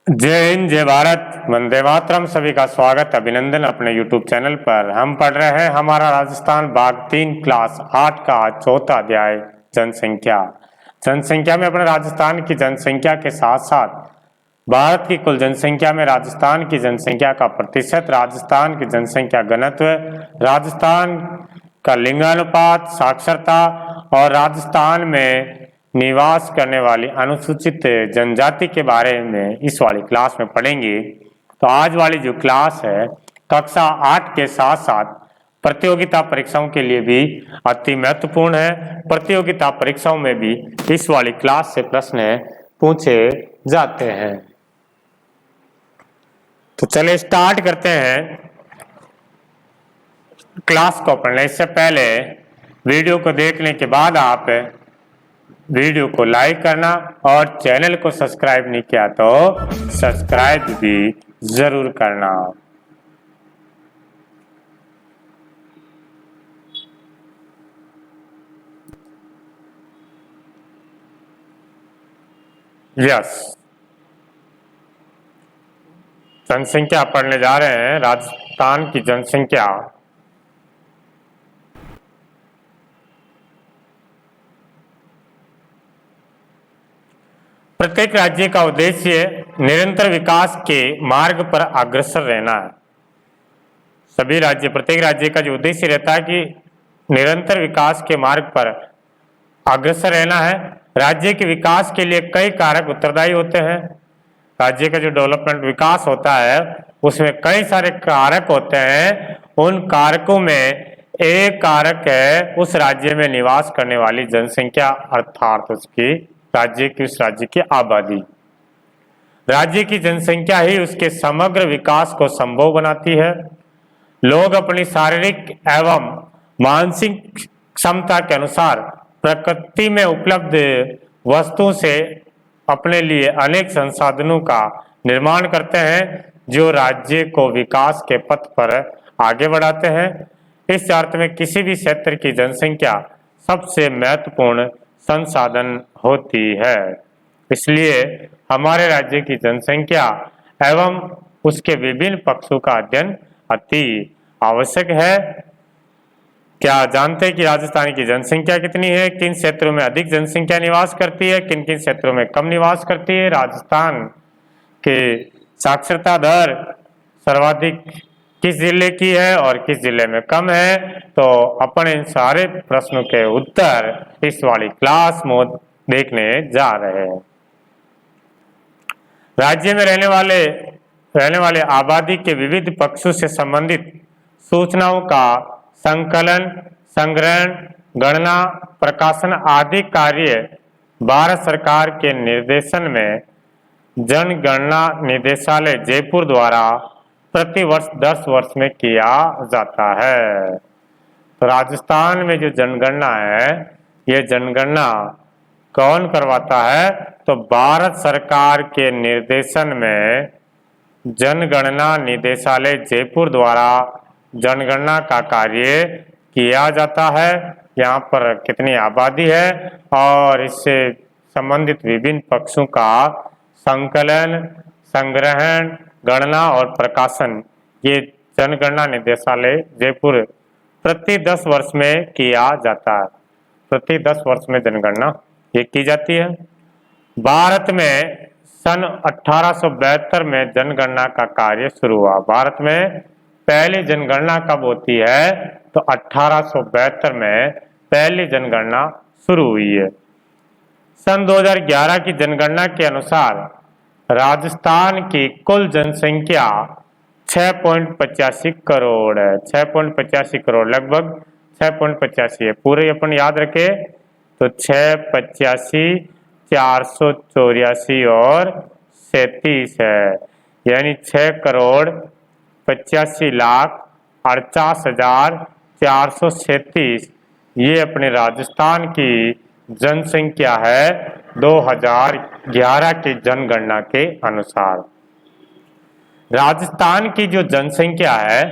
जय हिंद, जय भारत, वंदे मातरम। सभी का स्वागत, अभिनंदन अपने YouTube चैनल पर। हम पढ़ रहे हैं हमारा राजस्थान भाग 3 क्लास 8 का चौथा अध्याय जनसंख्या। जनसंख्या में अपने राजस्थान की जनसंख्या के साथ साथ भारत की कुल जनसंख्या में राजस्थान की जनसंख्या का प्रतिशत, राजस्थान की जनसंख्या घनत्व, राजस्थान का लिंगानुपात, साक्षरता और राजस्थान में निवास करने वाली अनुसूचित जनजाति के बारे में इस वाली क्लास में पढ़ेंगे। तो आज वाली जो क्लास है कक्षा 8 के साथ साथ प्रतियोगिता परीक्षाओं के लिए भी अति महत्वपूर्ण है। प्रतियोगिता परीक्षाओं में भी इस वाली क्लास से प्रश्न पूछे जाते हैं। तो चलिए स्टार्ट करते हैं क्लास को पढ़ने। इससे पहले वीडियो को देखने के बाद आप वीडियो को लाइक करना और चैनल को सब्सक्राइब नहीं किया तो सब्सक्राइब भी जरूर करना। यस, जनसंख्या पढ़ने जा रहे हैं। राजस्थान की जनसंख्या प्रत्येक राज्य का उद्देश्य निरंतर विकास के मार्ग पर अग्रसर रहना है। सभी राज्य, प्रत्येक राज्य का जो उद्देश्य रहता है कि निरंतर विकास के मार्ग पर अग्रसर रहना है। राज्य के विकास के लिए कई कारक उत्तरदायी होते हैं। राज्य का जो डेवलपमेंट विकास होता है उसमें कई सारे कारक होते हैं। उन कारकों में एक कारक है उस राज्य में निवास करने वाली जनसंख्या, अर्थात उसकी राज्य की, उस राज्य की आबादी। राज्य की जनसंख्या ही उसके समग्र विकास को संभव बनाती है। लोग अपनी शारीरिक एवं मानसिक क्षमता के अनुसार प्रकृति में उपलब्ध वस्तुओं से अपने लिए अनेक संसाधनों का निर्माण करते हैं जो राज्य को विकास के पथ पर आगे बढ़ाते हैं। इस अर्थ में किसी भी क्षेत्र की जनसंख्या सबसे महत्वपूर्ण संसाधन होती है। इसलिए हमारे राज्य की जनसंख्या एवं उसके विभिन्न पक्षों का अध्ययन अति आवश्यक है। क्या जानते हैं कि राजस्थान की जनसंख्या कितनी है, किन क्षेत्रों में अधिक जनसंख्या निवास करती है, किन किन क्षेत्रों में कम निवास करती है, राजस्थान के साक्षरता दर सर्वाधिक किस जिले की है और किस जिले में कम है। तो अपन इन सारे प्रश्नों के उत्तर इस वाली क्लास में देखने जा रहे हैं। राज्य में रहने वाले आबादी के विविध पक्षों से संबंधित सूचनाओं का संकलन, संग्रहण, गणना, प्रकाशन आदि कार्य भारत सरकार के निर्देशन में जनगणना निदेशालय जयपुर द्वारा प्रति वर्ष 10 वर्ष में किया जाता है। तो राजस्थान में जो जनगणना है, ये जनगणना कौन करवाता है? तो भारत सरकार के निर्देशन में जनगणना निदेशालय जयपुर द्वारा जनगणना का कार्य किया जाता है। यहाँ पर कितनी आबादी है और इससे संबंधित विभिन्न पक्षों का संकलन, संग्रहण, गणना और प्रकाशन ये जनगणना निदेशालय जयपुर प्रति 10 वर्ष में किया जाता है। प्रति 10 वर्ष में जनगणना ये की जाती है। भारत में सन 1872 में जनगणना का कार्य शुरू हुआ। भारत में पहली जनगणना कब होती है? तो 1872 में पहली जनगणना शुरू हुई है। सन 2011 की जनगणना के अनुसार राजस्थान की कुल जनसंख्या 6.85 करोड़ है। 6.85 करोड़, लगभग 6.85 है। पूरे अपन याद रखे तो 685, 484 और 37 है, यानी 6,85,48,437 ये अपने राजस्थान की जनसंख्या है 2011 की जनगणना के अनुसार। राजस्थान की जो जनसंख्या है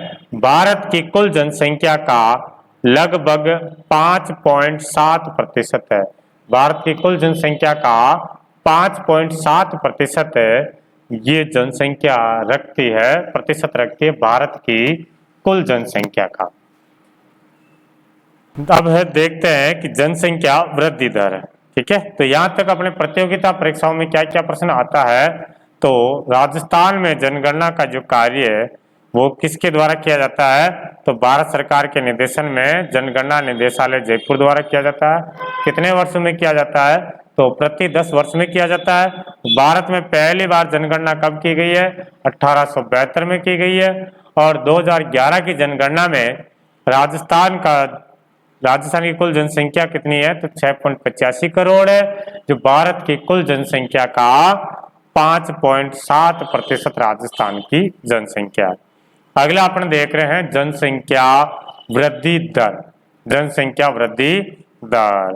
भारत की कुल जनसंख्या का लगभग 5.7% है। भारत की कुल जनसंख्या का 5.7% ये जनसंख्या रखती है, प्रतिशत रखती है भारत की कुल जनसंख्या का। अब है देखते हैं कि जनसंख्या वृद्धि दर, ठीक है। तो यहां तक अपने प्रतियोगिता परीक्षाओं में क्या क्या प्रश्न आता है। तो राजस्थान में जनगणना का जो कार्य है वो किसके द्वारा किया जाता है, तो भारत सरकार के निर्देशन में जनगणना निदेशालय जयपुर द्वारा किया जाता है। कितने वर्षों में किया जाता है, तो प्रति 10 वर्ष में किया जाता है। भारत में पहली बार जनगणना कब की गई है, 1872 में की गई है। और 2011 की जनगणना में राजस्थान की कुल जनसंख्या कितनी है, तो 6.85 करोड़ है, जो भारत की कुल जनसंख्या का 5.7% राजस्थान की जनसंख्या है। अगला अपन देख रहे हैं जनसंख्या वृद्धि दर। जनसंख्या वृद्धि दर,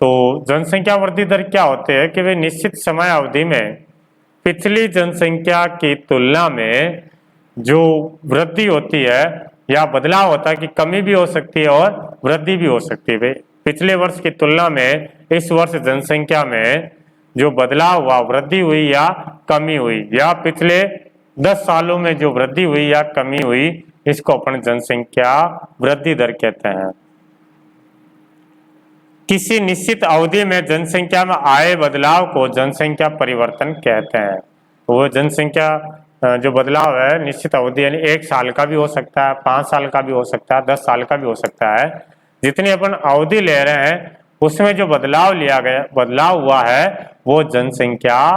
तो जनसंख्या वृद्धि दर क्या होते हैं कि वे निश्चित समय अवधि में पिछली जनसंख्या की तुलना में जो वृद्धि होती है या बदलाव होता है, कि कमी भी हो सकती है और वृद्धि भी हो सकती है। पिछले वर्ष की तुलना में इस वर्ष जनसंख्या में जो बदलाव हुआ, वृद्धि हुई या कमी हुई, या पिछले 10 सालों में जो वृद्धि हुई या कमी हुई, इसको अपन जनसंख्या वृद्धि दर कहते हैं। किसी निश्चित अवधि में जनसंख्या में आए बदलाव को जनसंख्या परिवर्तन कहते हैं। वो जनसंख्या जो बदलाव है निश्चित अवधि, यानी 1 साल का भी हो सकता है, 5 साल का भी हो सकता है, 10 साल का भी हो सकता है। जितनी अपन अवधि ले रहे हैं उसमें जो बदलाव हुआ है वो जनसंख्या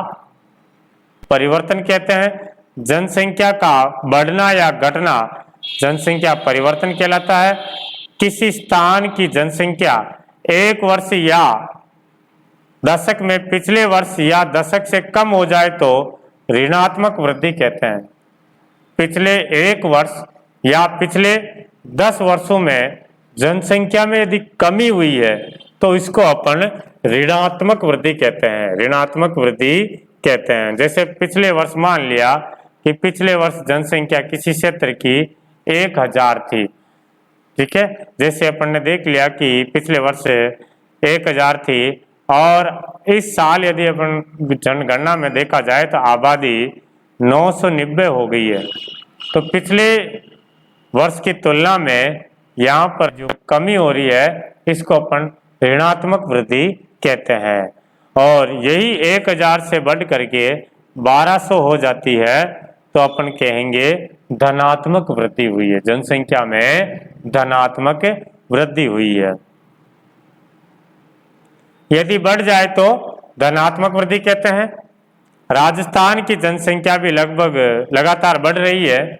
परिवर्तन कहते हैं। जनसंख्या का बढ़ना या घटना जनसंख्या परिवर्तन कहलाता है। किसी स्थान की जनसंख्या एक वर्ष या दशक में पिछले वर्ष या दशक से कम हो जाए तो ऋणात्मक वृद्धि कहते हैं। पिछले 1 वर्ष या पिछले 10 वर्षों में जनसंख्या में यदि कमी हुई है तो इसको अपन ऋणात्मक वृद्धि कहते हैं। ऋणात्मक वृद्धि कहते हैं। जैसे पिछले वर्ष मान लिया कि पिछले वर्ष जनसंख्या किसी क्षेत्र की 1000 थी, ठीक है। जैसे अपन ने देख लिया कि पिछले वर्ष 1000 थी और इस साल यदि अपन जनगणना में देखा जाए तो आबादी 990 हो गई है। तो पिछले वर्ष की तुलना में यहाँ पर जो कमी हो रही है इसको अपन ऋणात्मक वृद्धि कहते हैं। और यही 1000 से बढ़ करके 1200 हो जाती है तो अपन कहेंगे धनात्मक वृद्धि हुई है। जनसंख्या में धनात्मक वृद्धि हुई है। यदि बढ़ जाए तो धनात्मक वृद्धि कहते हैं। राजस्थान की जनसंख्या भी लगभग लगातार बढ़ रही है,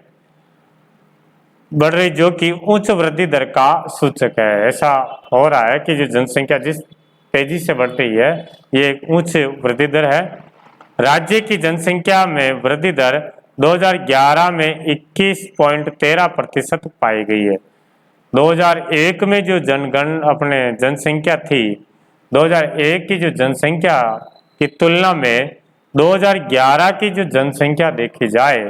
जो कि उच्च वृद्धि दर का सूचक है। ऐसा हो रहा है कि जो जनसंख्या जिस तेजी से बढ़ रही है ये एक उच्च वृद्धि दर है। राज्य की जनसंख्या में वृद्धि दर 2011 में 21.13% पाई गई है। 2001 में जो जनसंख्या थी, 2001 की जो जनसंख्या की तुलना में 2011 की जो जनसंख्या देखी जाए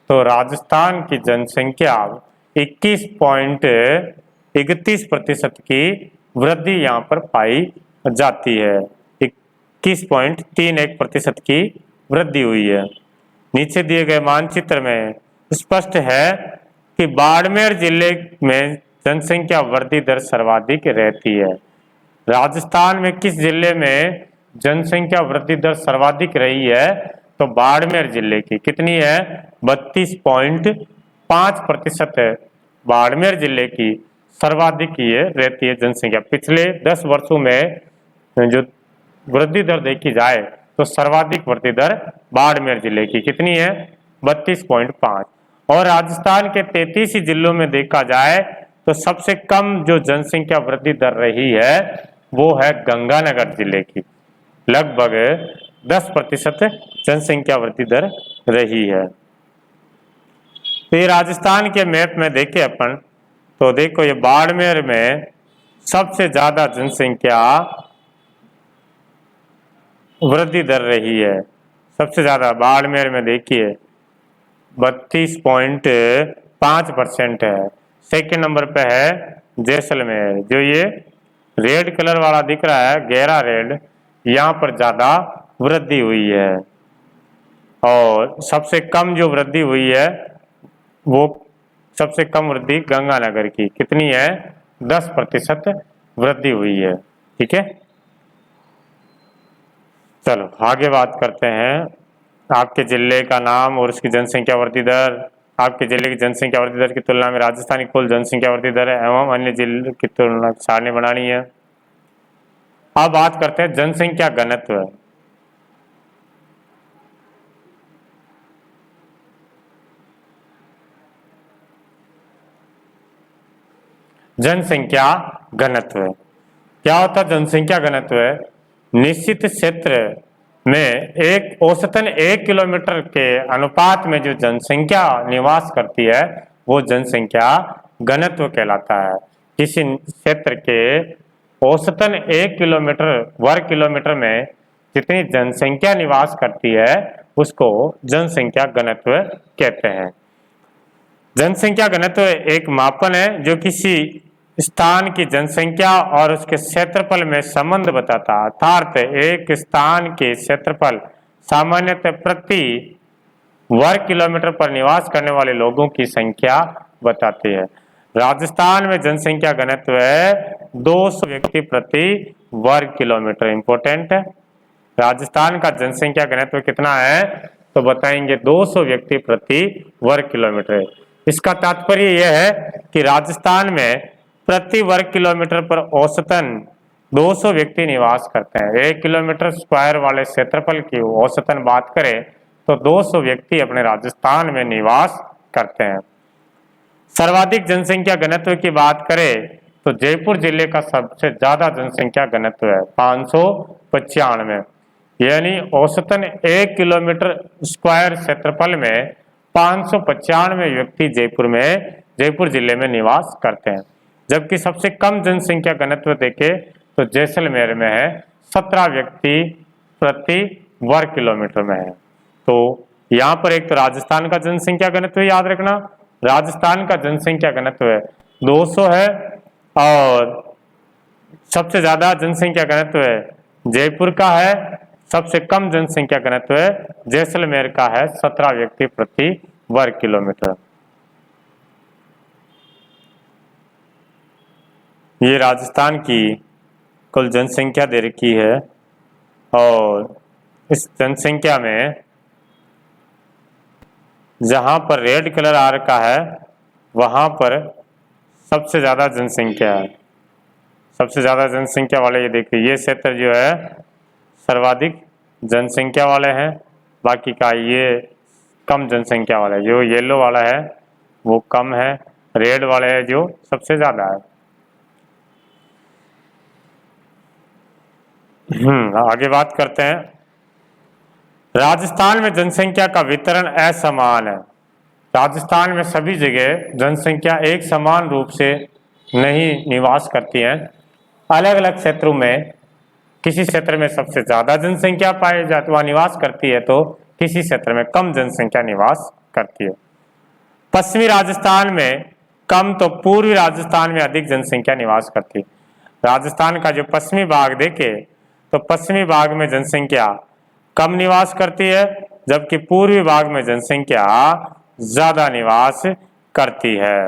तो राजस्थान की जनसंख्या 21.31% की वृद्धि यहाँ पर पाई जाती है। 21.31% की वृद्धि हुई है। नीचे दिए गए मानचित्र में स्पष्ट है कि बाड़मेर जिले में जनसंख्या वृद्धि दर सर्वाधिक रहती है। राजस्थान में किस जिले में जनसंख्या वृद्धि दर सर्वाधिक रही है, तो बाड़मेर जिले की कितनी है, 32.5% है। बाड़मेर जिले की सर्वाधिक ये रहती है जनसंख्या। पिछले 10 वर्षों में जो वृद्धि दर देखी जाए तो सर्वाधिक वृद्धि दर बाड़मेर जिले की कितनी है, 32.5। और राजस्थान के 33 जिलों में देखा जाए तो सबसे कम जो जनसंख्या वृद्धि दर रही है वो है गंगानगर जिले की, लगभग 10% जनसंख्या वृद्धि दर रही है। तो ये राजस्थान के मैप में देखें अपन तो देखो ये बाड़मेर में सबसे ज्यादा जनसंख्या वृद्धि दर रही है। सबसे ज्यादा बाड़मेर में देखिए 32.5% है। सेकंड नंबर पे है जैसलमेर, जो ये रेड कलर वाला दिख रहा है, गहरा रेड, यहाँ पर ज्यादा वृद्धि हुई है। और सबसे कम जो वृद्धि हुई है वो सबसे कम वृद्धि गंगानगर की कितनी है, 10% वृद्धि हुई है। ठीक है, चलो आगे बात करते हैं। आपके जिले का नाम और उसकी जनसंख्या वृद्धि दर। आपके जिले की जनसंख्या वृद्धि दर की तुलना में राजस्थान की कुल जनसंख्या वृद्धि दर एवं अन्य जिले की तुलना सारणी बनानी है। अब बात करते हैं जनसंख्या घनत्व। जनसंख्या घनत्व क्या होता है? जनसंख्या घनत्व निश्चित क्षेत्र में एक औसतन 1 किलोमीटर के अनुपात में जो जनसंख्या निवास करती है वो जनसंख्या घनत्व कहलाता है। किसी क्षेत्र के औसतन 1 किलोमीटर वर्ग किलोमीटर में जितनी जनसंख्या निवास करती है उसको जनसंख्या घनत्व कहते हैं। जनसंख्या घनत्व एक मापन है जो किसी स्थान की जनसंख्या और उसके क्षेत्रफल में संबंध बताता है। अर्थात एक स्थान के क्षेत्रफल सामान्यतः प्रति वर्ग किलोमीटर पर निवास करने वाले लोगों की संख्या बताती है। राजस्थान में जनसंख्या घनत्व है 200 व्यक्ति प्रति वर्ग किलोमीटर। इंपॉर्टेंट है, राजस्थान का जनसंख्या घनत्व कितना है तो बताएंगे 200 व्यक्ति प्रति वर्ग किलोमीटर। इसका तात्पर्य यह है कि राजस्थान में प्रति वर्ग किलोमीटर पर औसतन 200 व्यक्ति निवास करते हैं। 1 किलोमीटर स्क्वायर वाले क्षेत्रफल की औसतन बात करें तो 200 व्यक्ति अपने राजस्थान में निवास करते हैं। सर्वाधिक जनसंख्या घनत्व की बात करें तो जयपुर जिले का सबसे ज्यादा जनसंख्या घनत्व है 595, यानी औसतन 1 किलोमीटर स्क्वायर क्षेत्रफल में 595 व्यक्ति जयपुर जिले में निवास करते हैं। जबकि सबसे कम जनसंख्या घनत्व देखे तो जैसलमेर में है 17 व्यक्ति प्रति वर्ग किलोमीटर में है। तो यहाँ पर एक तो राजस्थान का जनसंख्या घनत्व याद रखना, राजस्थान का जनसंख्या घनत्व 200 है और सबसे ज्यादा जनसंख्या घनत्व जयपुर का है, सबसे कम जनसंख्या घनत्व जैसलमेर का है 17 व्यक्ति प्रति वर्ग किलोमीटर। ये राजस्थान की कुल जनसंख्या दे रखी है और इस जनसंख्या में जहां पर रेड कलर आ रखा है वहां पर सबसे ज्यादा जनसंख्या है। सबसे ज्यादा जनसंख्या वाले ये देखिए, ये क्षेत्र जो है सर्वाधिक जनसंख्या वाले हैं, बाकी का ये कम जनसंख्या वाला है। जो येलो वाला है वो कम है, रेड वाले है जो सबसे ज्यादा है। आगे बात करते हैं। राजस्थान में जनसंख्या का वितरण असमान है। राजस्थान में सभी जगह जनसंख्या एक समान रूप से नहीं निवास करती है। अलग अलग क्षेत्रों में किसी क्षेत्र में सबसे ज्यादा जनसंख्या पाई जाती वह निवास करती है तो किसी क्षेत्र में कम जनसंख्या निवास करती है। पश्चिमी राजस्थान में कम तो पूर्वी राजस्थान में अधिक जनसंख्या निवास करती है। राजस्थान का जो पश्चिमी भाग देखे तो पश्चिमी भाग में जनसंख्या कम निवास करती है जबकि पूर्वी भाग में जनसंख्या ज्यादा निवास करती है।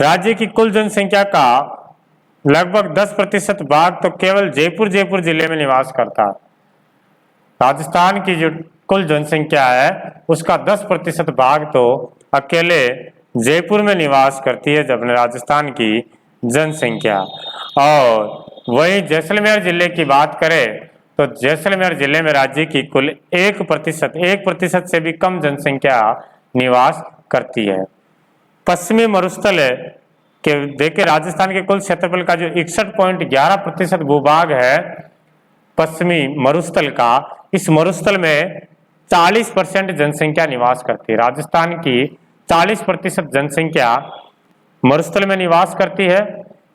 राज्य की कुल जनसंख्या का लगभग 10% भाग तो केवल जयपुर जिले में निवास करता है। राजस्थान की जो कुल जनसंख्या है उसका 10% भाग तो अकेले जयपुर में निवास करती है अपने राजस्थान की जनसंख्या। और वही जैसलमेर जिले की बात करें तो जैसलमेर जिले में राज्य की कुल 1% से भी कम जनसंख्या निवास करती है। पश्चिमी मरुस्थल के देखे राजस्थान के कुल क्षेत्रफल का जो 61.11% भूभाग है पश्चिमी मरुस्थल का, इस मरुस्थल में 40% जनसंख्या निवास करती है। राजस्थान की 40% जनसंख्या मरुस्थल में निवास करती है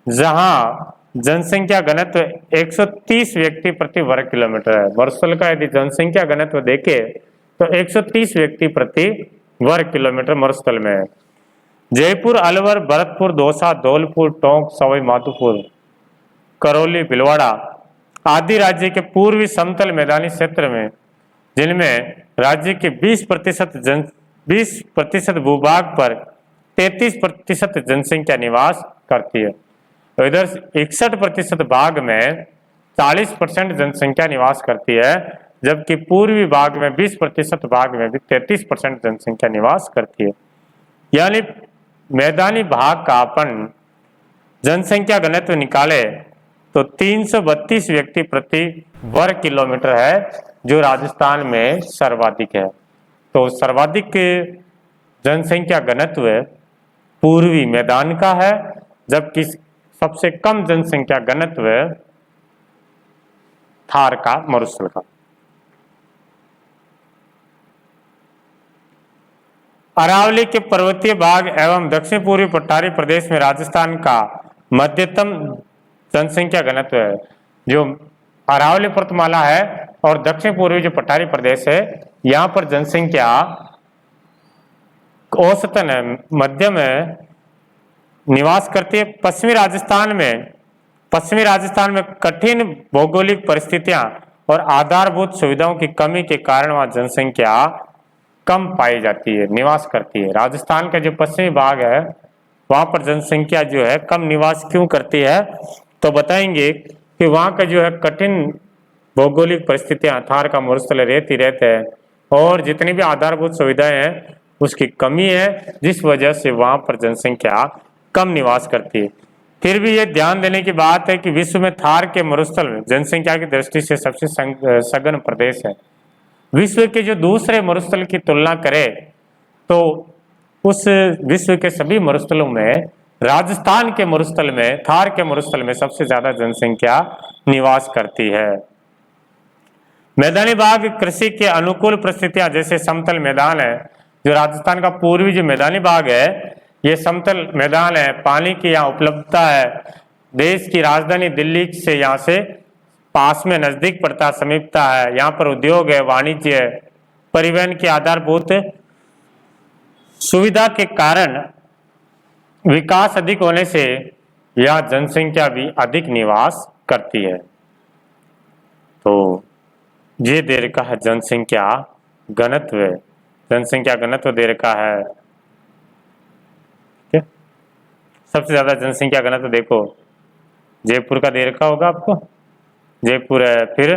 जहां जनसंख्या घनत्व 130 व्यक्ति प्रति वर्ग किलोमीटर है। मरुस्थल का यदि जनसंख्या घनत्व देखे तो 130 व्यक्ति प्रति वर्ग किलोमीटर मरुस्थल में है। जयपुर, अलवर, भरतपुर, दौसा, धौलपुर, टोंक, सवाई माधोपुर, करौली, भीलवाड़ा आदि राज्य के पूर्वी समतल मैदानी क्षेत्र में, जिनमें राज्य के 20% भूभाग पर 33% जनसंख्या निवास करती है। तो इधर 61% भाग में 40% जनसंख्या निवास करती है, जबकि पूर्वी भाग में 20% भाग में भी 33% जनसंख्या निवास करती है। यानी मैदानी भाग का अपन जनसंख्या घनत्व निकाले तो 332 व्यक्ति प्रति वर्ग किलोमीटर है, जो राजस्थान में सर्वाधिक है। तो सर्वाधिक जनसंख्या घनत्व पूर्वी मैदान का है, जबकि सबसे कम जनसंख्या घनत्व थार का, मरुस्थल का। अरावली के पर्वतीय भाग एवं दक्षिण पूर्वी पठारी प्रदेश में राजस्थान का मध्यतम जनसंख्या घनत्व है। जो अरावली पर्वतमाला है और दक्षिण पूर्वी जो पठारी प्रदेश है, यहाँ पर जनसंख्या औसतन मध्यम निवास करती है। पश्चिमी राजस्थान में कठिन भौगोलिक परिस्थितियां और आधारभूत सुविधाओं की कमी के कारण वहां जनसंख्या कम पाई जाती है, निवास करती है। राजस्थान का जो पश्चिमी भाग है वहां पर जनसंख्या जो है कम निवास क्यों करती है, तो बताएंगे कि वहां का जो है कठिन भौगोलिक परिस्थितियां, थार का मरुस्थल रेत है और जितनी भी आधारभूत सुविधाएं हैं उसकी कमी है, जिस वजह से वहां पर जनसंख्या कम निवास करती है। फिर भी ये ध्यान देने की बात है कि विश्व में थार के मरुस्थल में जनसंख्या की दृष्टि से सबसे सघन प्रदेश है। विश्व के जो दूसरे मरुस्थल की तुलना करें तो उस विश्व के सभी मरुस्थलों में राजस्थान के मरुस्थल में, थार के मरुस्थल में सबसे ज्यादा जनसंख्या निवास करती है। मैदानी भाग कृषि के अनुकूल परिस्थितियां, जैसे समतल मैदान है, जो राजस्थान का पूर्वी जो मैदानी भाग है ये समतल मैदान है, पानी की यहाँ उपलब्धता है, देश की राजधानी दिल्ली से यहाँ से पास में नजदीक पड़ता, समीपता है, यहाँ पर उद्योग है, वाणिज्य है, परिवहन की आधारभूत सुविधा के कारण विकास अधिक होने से यह जनसंख्या भी अधिक निवास करती है। तो ये दे रखा है जनसंख्या घनत्व, जनसंख्या घनत्व दे रखा है। सबसे ज्यादा जनसंख्या घनत्व देखो जयपुर का दे रखा होगा आपको, जयपुर है, फिर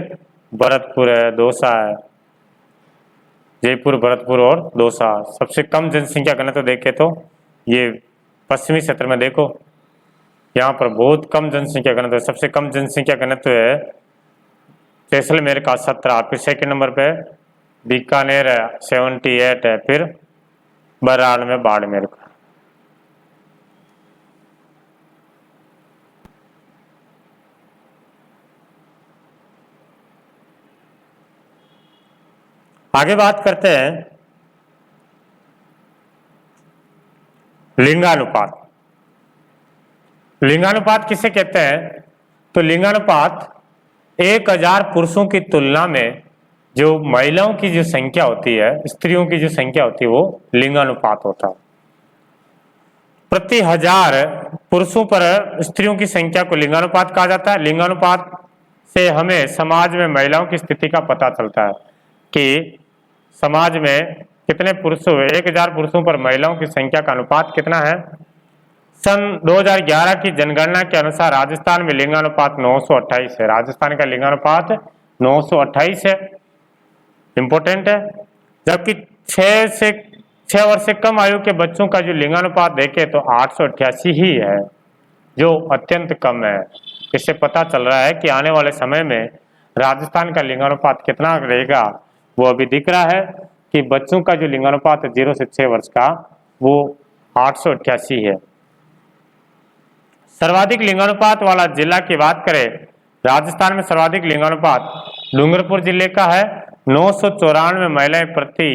भरतपुर है, दौसा है, जयपुर, भरतपुर और दौसा। सबसे कम जनसंख्या घनत्व देखे तो ये पश्चिमी क्षेत्र में देखो, यहाँ पर बहुत कम जनसंख्या घनत्व। सबसे कम जनसंख्या घनत्व है जैसलमेर का 17, फिर सेकंड नंबर पे बीकानेर है 78 है, फिर 92 बाड़मेर का। आगे बात करते हैं लिंगानुपात। लिंगानुपात किसे कहते हैं, तो लिंगानुपात 1000 पुरुषों की तुलना में जो महिलाओं की जो संख्या होती है, स्त्रियों की जो संख्या होती है, वो लिंगानुपात होता है। प्रति 1000 पुरुषों पर स्त्रियों की संख्या को लिंगानुपात कहा जाता है। लिंगानुपात से हमें समाज में महिलाओं की स्थिति का पता चलता है कि समाज में कितने पुरुषों, 1000 पुरुषों पर महिलाओं की संख्या का अनुपात कितना है। सन 2011 की जनगणना के अनुसार राजस्थान में लिंगानुपात 928 है। राजस्थान का लिंगानुपात 928 है, इंपॉर्टेंट है। जबकि 6 वर्ष से कम आयु के बच्चों का जो लिंगानुपात देखे तो 888 ही है, जो अत्यंत कम है। इससे पता चल रहा है कि आने वाले समय में राजस्थान का लिंगानुपात कितना रहेगा वो अभी दिख रहा है कि बच्चों का जो लिंगानुपात है 0 से 6 वर्ष का, वो 888 है। सर्वाधिक लिंगानुपात वाला जिला की बात करें, राजस्थान में सर्वाधिक लिंगानुपात डूंगरपुर जिले का है। 994 महिलाएं प्रति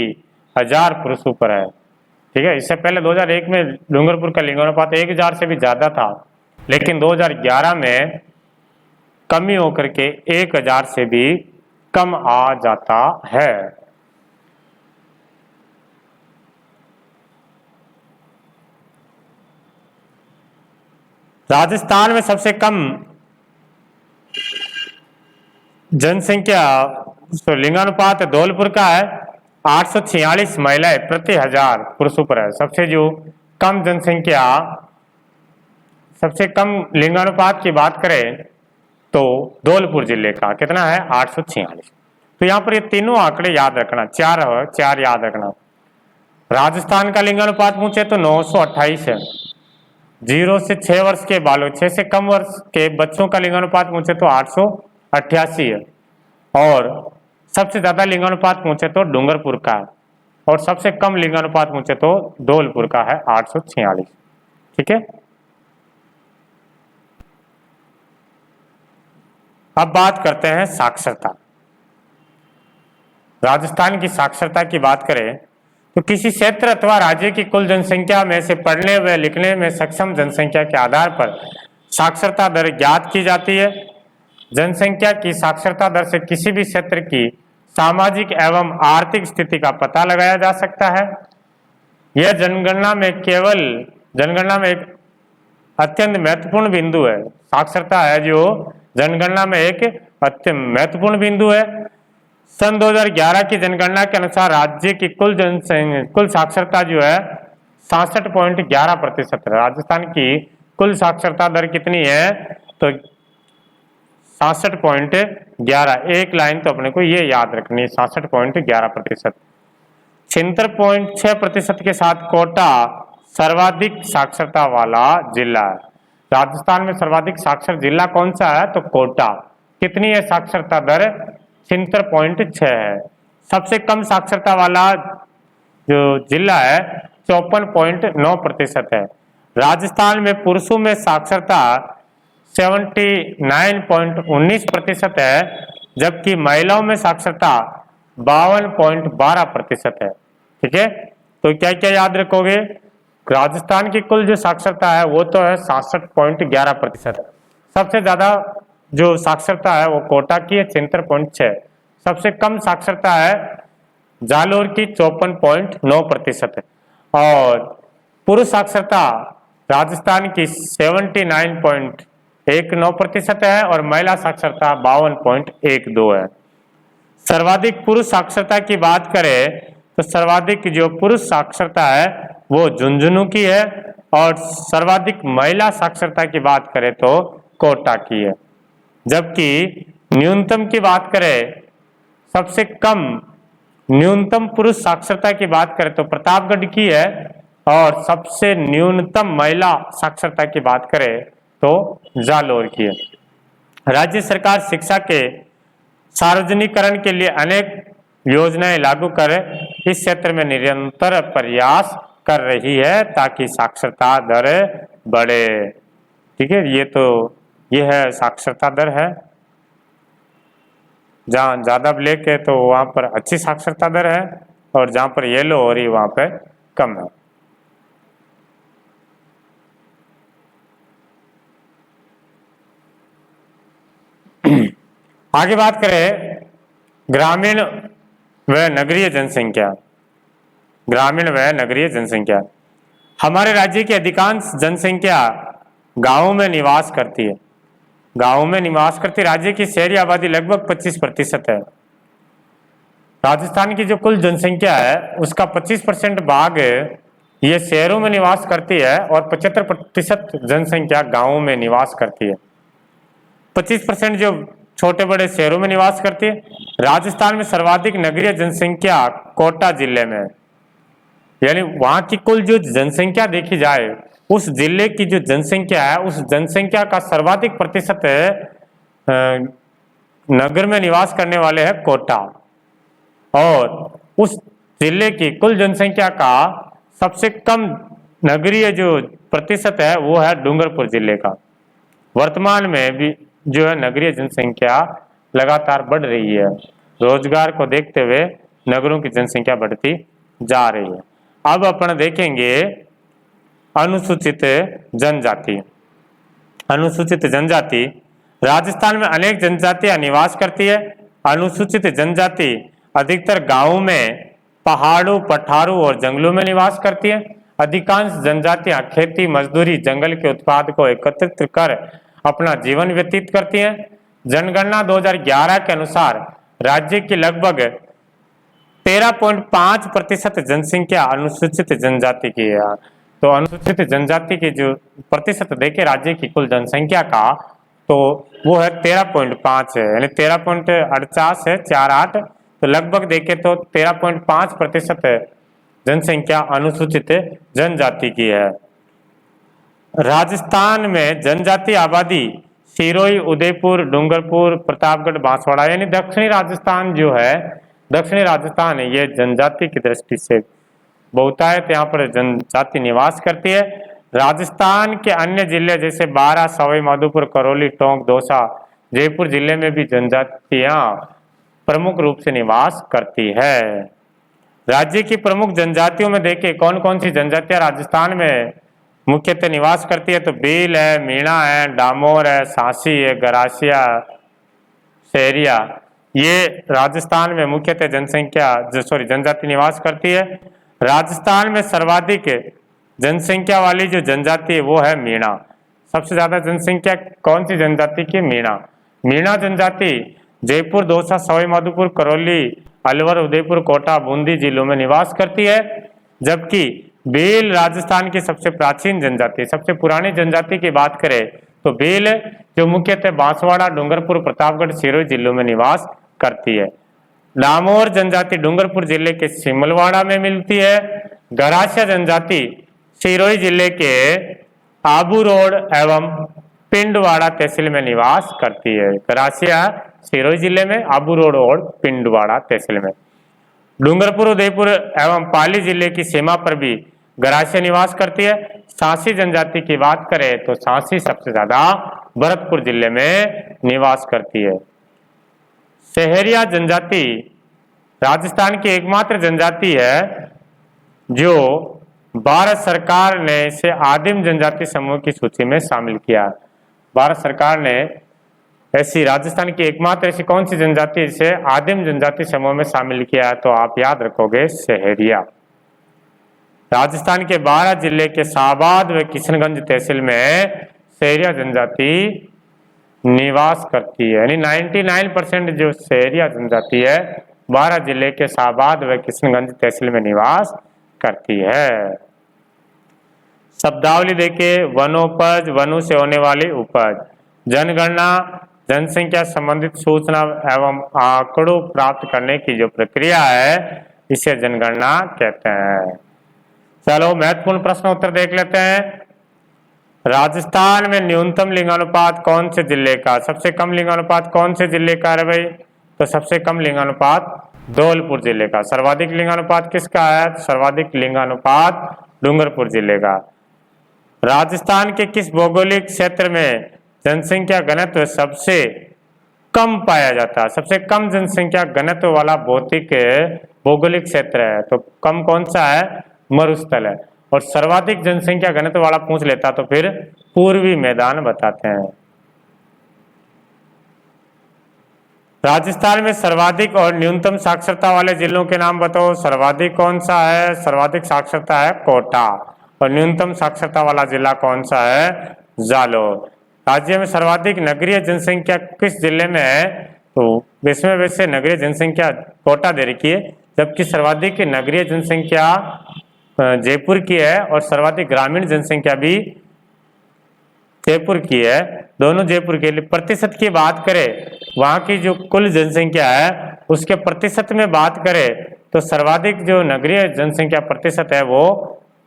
1000 पुरुषों पर है। ठीक है, इससे पहले 2001 में डूंगरपुर का लिंगानुपात 1000 से भी ज्यादा था, लेकिन 2011 में कमी होकर के 1000 से भी कम आ जाता है। राजस्थान में सबसे कम जनसंख्या तो लिंगानुपात धौलपुर का है, 846 महिलाएं प्रति 1000 पुरुषों पर है। सबसे जो कम जनसंख्या, सबसे कम लिंगानुपात की बात करें तो धौलपुर जिले का कितना है, 846। तो यहाँ पर ये तीनों आंकड़े याद रखना, चार याद रखना। राजस्थान का लिंगानुपात पूछे तो 928 है। 0 से 6 वर्ष के बालों, 6 से कम वर्ष के बच्चों का लिंगानुपात पूछे तो 888 है। और सबसे ज्यादा लिंगानुपात पूछे तो डूंगरपुर का है, और सबसे कम लिंगानुपात पूछे तो धौलपुर का है, 846। ठीक है। अब बात करते हैं साक्षरता। राजस्थान की साक्षरता की बात करें तो किसी क्षेत्र अथवा राज्य की कुल जनसंख्या में से पढ़ने व लिखने में सक्षम जनसंख्या के आधार पर साक्षरता दर ज्ञात की जाती है। जनसंख्या की साक्षरता दर से किसी भी क्षेत्र की सामाजिक एवं आर्थिक स्थिति का पता लगाया जा सकता है। यह जनगणना में एक अत्यंत महत्वपूर्ण बिंदु है। साक्षरता है जो जनगणना में एक अत्यंत महत्वपूर्ण बिंदु है। सन 2011 की जनगणना के अनुसार राज्य की कुल साक्षरता जो है 66.11% है। राजस्थान की कुल साक्षरता दर कितनी है तो 66.11। एक लाइन तो अपने को ये याद रखनी है, 66.11%। 76.6% के साथ कोटा सर्वाधिक साक्षरता वाला जिला है। राजस्थान में सर्वाधिक साक्षर जिला कौन सा है तो कोटा। कितनी है साक्षरता दर, 76.6 है। सबसे कम साक्षरता वाला जो जिला है 54.9% है। राजस्थान में पुरुषों में साक्षरता 79.19% है, जबकि महिलाओं में साक्षरता 52.12% है। ठीक है। तो क्या क्या याद रखोगे, राजस्थान की कुल जो साक्षरता है वो तो है 66.11%। सबसे ज्यादा जो साक्षरता है वो कोटा की है 76.6। सबसे कम साक्षरता है जालोर की 54.9% है। और पुरुष साक्षरता राजस्थान की 79.19% है और महिला साक्षरता 52.12 है। सर्वाधिक पुरुष साक्षरता की बात करें तो सर्वाधिक जो पुरुष साक्षरता है वो झुंझुनू की है, और सर्वाधिक महिला साक्षरता की बात करें तो कोटा की है। जबकि न्यूनतम की बात करें, सबसे कम न्यूनतम पुरुष साक्षरता की बात करें तो प्रतापगढ़ की है, और सबसे न्यूनतम महिला साक्षरता की बात करें तो जालोर की है। राज्य सरकार शिक्षा के सार्वजनिकरण के लिए अनेक योजनाएं लागू कर इस क्षेत्र में निरंतर प्रयास कर रही है ताकि साक्षरता दर बढ़े। ठीक है। ये है साक्षरता दर है। जहाँ ज्यादा ब्लैक है तो वहां पर अच्छी साक्षरता दर है, और जहां पर येलो हो रही वहां पर कम है। आगे बात करें ग्रामीण व नगरीय जनसंख्या। ग्रामीण व नगरीय जनसंख्या, हमारे राज्य की अधिकांश जनसंख्या गांवों में निवास करती है। गांवों में निवास करती राज्य की शहरी आबादी लगभग 25% है। राजस्थान की जो कुल जनसंख्या है उसका 25% भाग ये शहरों में निवास करती है, और 75% जनसंख्या गांवों में निवास करती है। 25% जो छोटे बड़े शहरों में निवास करती है। राजस्थान में सर्वाधिक नगरीय जनसंख्या कोटा जिले में है। यानी वहां की कुल जो जनसंख्या देखी जाए, उस जिले की जो जनसंख्या है उस जनसंख्या का सर्वाधिक प्रतिशत नगर में निवास करने वाले हैं कोटा, और उस जिले की कुल जनसंख्या का सबसे कम नगरीय जो प्रतिशत है वो है डूंगरपुर जिले का। वर्तमान में भी जो है नगरीय जनसंख्या लगातार बढ़ रही है। रोजगार को देखते हुए नगरों की जनसंख्या बढ़ती जा रही है। अब अपन देखेंगे अनुसूचित जनजाति। अनुसूचित जनजाति, राजस्थान में अनेक जनजातियां निवास करती है। अनुसूचित जनजाति अधिकतर गांवों में, पहाड़ों, पठारों और जंगलों में निवास करती है। अधिकांश जनजातियां खेती, मजदूरी, जंगल के उत्पाद को एकत्रित कर अपना जीवन व्यतीत करती हैं। जनगणना 2011 के अनुसार राज्य की लगभग 13.5% जनसंख्या अनुसूचित जनजाति की है। तो अनुसूचित जनजाति की जो प्रतिशत देखे राज्य की कुल जनसंख्या का, तो वो है 13.5 है, यानी 13.48 है, 48। तो लगभग देखे तो 13.5% जनसंख्या अनुसूचित जनजाति की है। राजस्थान में जनजाति आबादी सिरोही, उदयपुर, डूंगरपुर, प्रतापगढ़, बांसवाड़ा, यानी दक्षिणी राजस्थान जो है, दक्षिणी राजस्थान है, ये जनजाति की दृष्टि से बहुतायत यहाँ पर जनजाति निवास करती है। राजस्थान के अन्य जिले जैसे बारां, सवाई माधोपुर, करौली, टोंक, दौसा, जयपुर जिले में भी जनजातियां प्रमुख रूप से निवास करती है। राज्य की प्रमुख जनजातियों में देखें कौन कौन सी जनजातियां राजस्थान में मुख्यतः निवास करती है, तो भील है, मीणा है, डामोर है, सांसी है, गरासिया, शहरिया, ये राजस्थान में मुख्यतः जनजाति निवास करती है। राजस्थान में सर्वाधिक जनसंख्या वाली जो जनजाति है वो है मीणा। सबसे ज्यादा जनसंख्या कौन सी जनजाति की? मीणा। मीणा जनजाति जयपुर, दौसा, सवाई माधोपुर, करौली, अलवर, उदयपुर, कोटा, बूंदी जिलों में निवास करती है। जबकि भील राजस्थान की सबसे प्राचीन जनजाति, सबसे पुरानी जनजाति की बात करें तो भील जो मुख्यतः बांसवाड़ा, डूंगरपुर, प्रतापगढ़, सिरोही जिलों में निवास करती है। डामोर जनजाति डूंगरपुर जिले के सिमलवाड़ा में मिलती है। गरासिया जनजाति सिरोही जिले के आबू रोड एवं पिंडवाड़ा तहसील में निवास करती है। गरासिया सिरोही जिले में, आबू रोड और पिंडवाड़ा तहसील में। डूंगरपुर, उदयपुर एवं पाली जिले की सीमा पर भी गरासिया निवास करती है। सांसी जनजाति की बात करें तो सांसी सबसे ज्यादा भरतपुर जिले में निवास करती है। शहरिया जनजाति राजस्थान की एकमात्र जनजाति है जो भारत सरकार ने इसे आदिम जनजाति समूह की सूची में शामिल किया। भारत सरकार ने ऐसी राजस्थान की एकमात्र ऐसी कौन सी जनजाति इसे आदिम जनजाति समूह में शामिल किया है, तो आप याद रखोगे शहरिया। राजस्थान के 12 जिले के शाहबाद व किशनगंज तहसील में शहरिया जनजाति निवास करती है, यानी 99% जो शहरिया जनजाति है 12 जिले के शाहबाद व किशनगंज तहसील में निवास करती है। शब्दावली देखिए, वनोपज, वनों से होने वाली उपज। जनगणना जनसंख्या संबंधित सूचना एवं आंकड़ों प्राप्त करने की जो प्रक्रिया है इसे जनगणना कहते हैं। चलो महत्वपूर्ण प्रश्न उत्तर देख लेते हैं। राजस्थान में न्यूनतम लिंगानुपात कौन से जिले का? सबसे कम लिंगानुपात कौन से जिले का है भाई? तो सबसे कम लिंगानुपात धौलपुर जिले का। सर्वाधिक लिंगानुपात किसका है? सर्वाधिक लिंगानुपात डूंगरपुर जिले का। राजस्थान के किस भौगोलिक क्षेत्र में जनसंख्या घनत्व सबसे कम पाया जाता है? सबसे कम जनसंख्या घनत्व वाला भौगोलिक क्षेत्र है, तो कम कौन सा है? मरुस्थल है। और सर्वाधिक जनसंख्या घनत्व वाला पूछ लेता तो फिर पूर्वी मैदान बताते हैं। राजस्थान में सर्वाधिक और न्यूनतम साक्षरता वाले जिलों के नाम बताओ। सर्वाधिक कौन सा है? सर्वाधिक साक्षरता है कोटा, और न्यूनतम साक्षरता वाला जिला कौन सा है? जालोर। राज्य में सर्वाधिक नगरीय जनसंख्या किस जिले में है? तो इसमें वैसे नगरीय जनसंख्या कोटा दे रखी है, जबकि सर्वाधिक नगरीय जनसंख्या जयपुर की है और सर्वाधिक ग्रामीण जनसंख्या भी जयपुर की है। दोनों जयपुर के लिए। प्रतिशत की बात करें, वहां की जो कुल जनसंख्या है उसके प्रतिशत में बात करें तो सर्वाधिक जो नगरीय जनसंख्या प्रतिशत है वो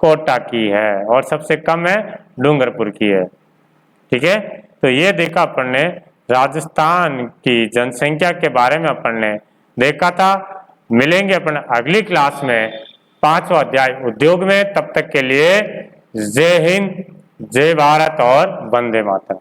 कोटा की है और सबसे कम है डूंगरपुर की है। ठीक है, तो ये देखा अपन ने राजस्थान की जनसंख्या के बारे में अपन ने देखा था। मिलेंगे अपन अगली क्लास में 5वां अध्याय उद्योग में। तब तक के लिए जय हिंद, जय भारत और वंदे मातरम।